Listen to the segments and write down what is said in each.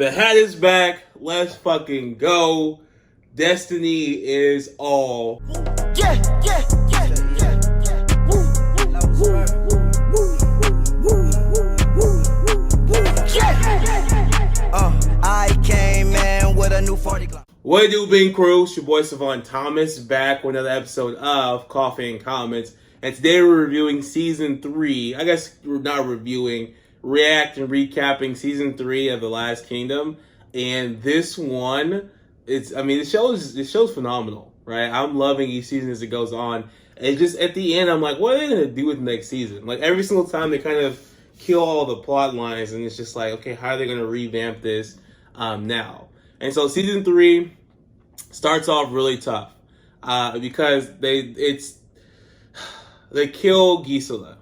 The hat is back. Let's fucking go. Destiny is all. Yeah. Woo, woo, I came in with a new 40 Glock. What do, Bing Crew? It's your boy Savon Thomas back with another episode of Coffee and Comments. And today we're reviewing Season 3. I guess we're not reviewing, recapping Season 3 of The Last Kingdom. And this one, the show's phenomenal, right? I'm loving each season as it goes on. And just at the end, I'm like, what are they going to do with the next season? Like, every single time they kind of kill all the plot lines, and it's just like, okay, how are they going to revamp this now? And so Season 3 starts off really tough because they kill Gisela.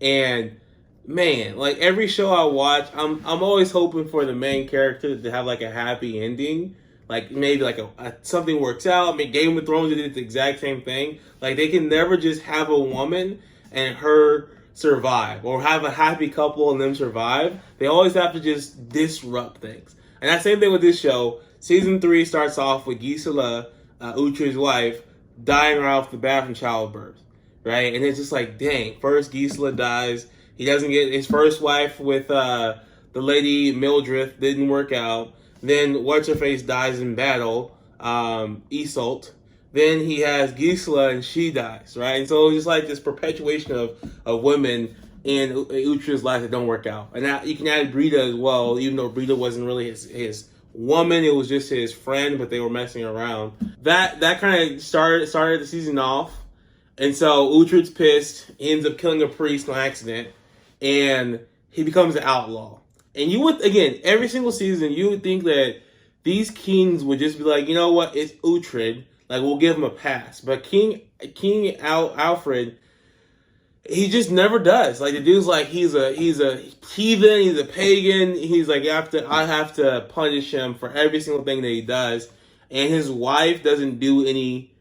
And man, like every show I watch, I'm always hoping for the main character to have like a happy ending. Like maybe like something works out. I mean, Game of Thrones did the exact same thing. Like they can never just have a woman and her survive, or have a happy couple and them survive. They always have to just disrupt things. And that same thing with this show. Season 3 starts off with Gisela, Uhtred's wife, dying right off the bat from childbirth, right? And it's just like, dang, first Gisela dies. He doesn't get his first wife with the lady Mildred, didn't work out. Then what's-her-face dies in battle, Iseult. Then he has Gisela and she dies, right? And so it's just like this perpetuation of women in Uhtred's life that don't work out. And now you can add Brida as well, even though Brida wasn't really his woman, it was just his friend, but they were messing around. That kind of started the season off. And so Uhtred's pissed, he ends up killing a priest on accident, and he becomes an outlaw. And you would, again, every single season, you would think that these kings would just be like, you know what, it's Uhtred, like we'll give him a pass. But King Alfred, he just never does. Like the dude's like, he's a heathen, he's a pagan. He's like, I have to punish him for every single thing that he does. And his wife doesn't do any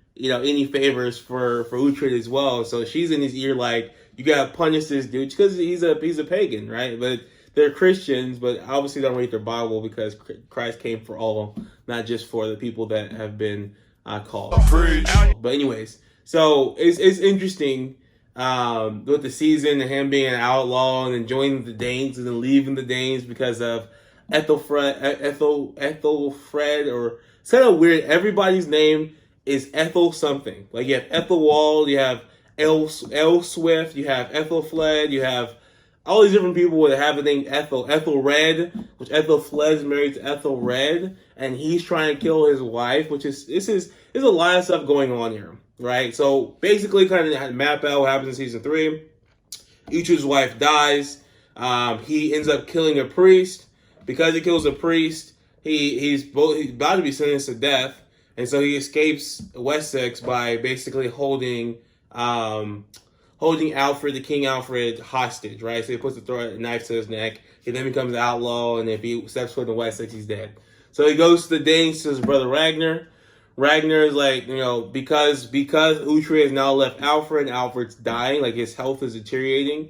favors for Uhtred as well. So she's in his ear like, you gotta punish this dude because he's a pagan, right? But they're Christians, but obviously don't read their Bible because Christ came for all of them, not just for the people that have been called. But anyways, so it's interesting with the season and him being an outlaw and then joining the Danes and then leaving the Danes because of Ethelfred, or it's kind of weird. Everybody's name is Ethel something. Like you have Ethelwald, you have Elswift, you have Ethelfled, you have all these different people that have the name Ethelred, which Ethelfled is married to Ethelred, and he's trying to kill his wife, there's a lot of stuff going on here, right? So basically kind of map out what happens in Season 3. Uhtred's wife dies. He ends up killing a priest. Because he kills a priest, he's about to be sentenced to death, and so he escapes Wessex by basically holding Alfred, King Alfred, hostage, right? So he puts a knife to his neck. He then becomes an outlaw, and if he steps foot in Wessex, he's dead. So he goes to the Danes to his brother Ragnar. Ragnar is like, because Uhtred has now left Alfred, and Alfred's dying, like his health is deteriorating.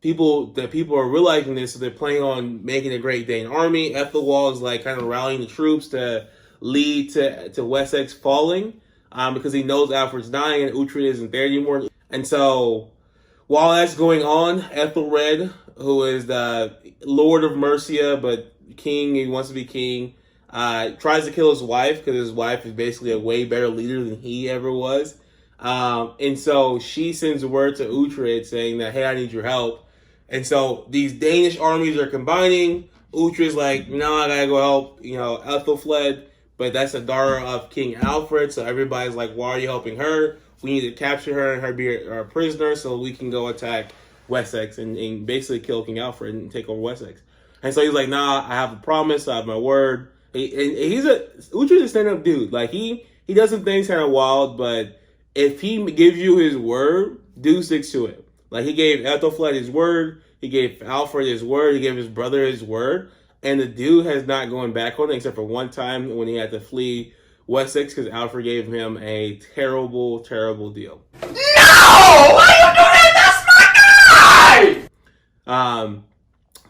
People are realizing this, so they're planning on making a Great Dane army. Ethelwald is like kind of rallying the troops to lead to Wessex falling, because he knows Alfred's dying and Uhtred isn't there anymore. And so while that's going on, Ethelred, who is the Lord of Mercia, but king, he wants to be king, tries to kill his wife because his wife is basically a way better leader than he ever was. And so she sends word to Uhtred saying that, hey, I need your help. And so these Danish armies are combining. Uhtred's like, no, I gotta go help, Ethelfled, but that's the daughter of King Alfred. So everybody's like, why are you helping her? We need to capture her and her be our prisoner so we can go attack Wessex and basically kill King Alfred and take over Wessex. And so he's like, nah, I have a promise, I have my word. Uhtred's a stand-up dude. Like he does some things kind of wild, but if he gives you his word, do stick to it. Like he gave Ethelfled his word, he gave Alfred his word, he gave his brother his word, and the dude has not gone back on it except for one time when he had to flee Wessex because Alfred gave him a terrible, terrible deal. No! Why you do that? That's my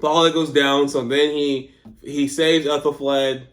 all that goes down. So then he saves Ethelfled,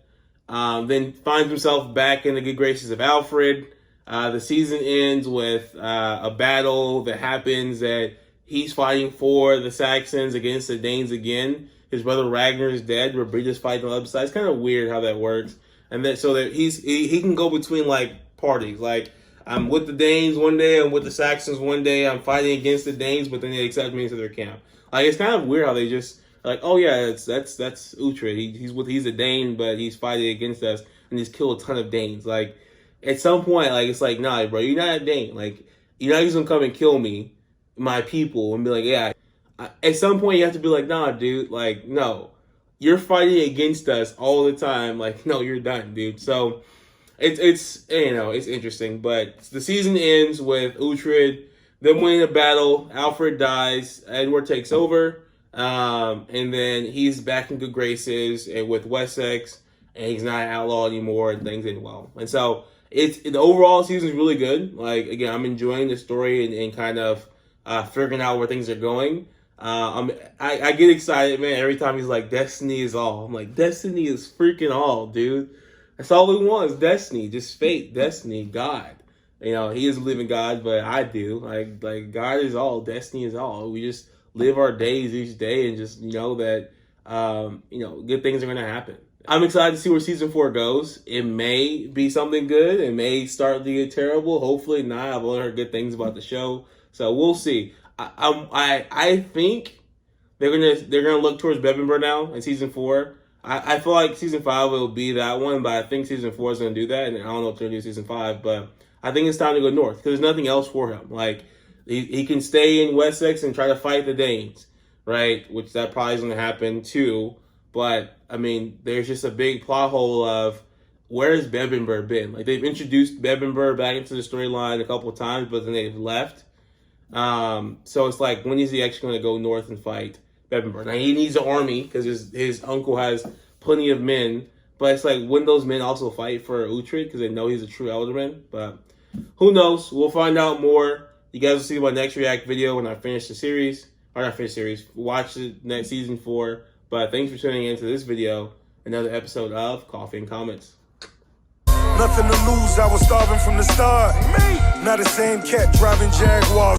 then finds himself back in the good graces of Alfred. The season ends with a battle that happens that he's fighting for the Saxons against the Danes again. His brother Ragnar is dead, where Brida's fighting on the other side. It's kind of weird how that works. And then so that he can go between like parties. Like, I'm with the Danes one day, I'm with the Saxons one day, I'm fighting against the Danes, but then they accept me into their camp. Like, it's kind of weird how they just like, oh yeah, that's Uhtred. He's a Dane, but he's fighting against us, and he's killed a ton of Danes. Like, at some point, like, it's like, nah, bro, you're not a Dane. Like, you're not just gonna come and kill me, my people, and be like, yeah. At some point, you have to be like, nah, dude, like, no, you're fighting against us all the time. Like, no, you're done, dude. So it's interesting. But the season ends with Uhtred, them winning a battle. Alfred dies. Edward takes over, and then he's back in good graces and with Wessex, and he's not an outlaw anymore, and things end well. And so the overall season is really good. Like, again, I'm enjoying the story and kind of figuring out where things are going. I get excited, man, every time he's like, destiny is all. I'm like, destiny is freaking all, dude. That's all we want is destiny, just fate, destiny, God. You know, he doesn't believe in God, but I do. Like God is all, destiny is all. We just live our days each day and just know that, good things are going to happen. I'm excited to see where season 4 goes. It may be something good. It may start to get terrible. Hopefully not. I've only heard good things about the show, so we'll see. I think they're gonna look towards Bebbanburg now in season 4. I feel like season 5 will be that one, but I think season 4 is gonna do that, and I don't know if they're gonna do season 5, but I think it's time to go north because there's nothing else for him. Like, he can stay in Wessex and try to fight the Danes, right? Which that probably is gonna happen too. But I mean, there's just a big plot hole of where has Bebbanburg been? Like, they've introduced Bebbanburg back into the storyline a couple of times, but then they've left. So it's like, when is he actually going to go north and fight Bebbanburg? Now, he needs an army because his uncle has plenty of men, but it's like, when those men also fight for Uhtred because they know he's a true Elderman. But who knows? We'll find out more. You guys will see my next react video when I finish the series, or not finish the series, watch the next season 4. But thanks for tuning into this video, another episode of Coffee and Comments. Nothing to lose, I was starving from the start. Me, not the same cat driving Jaguars.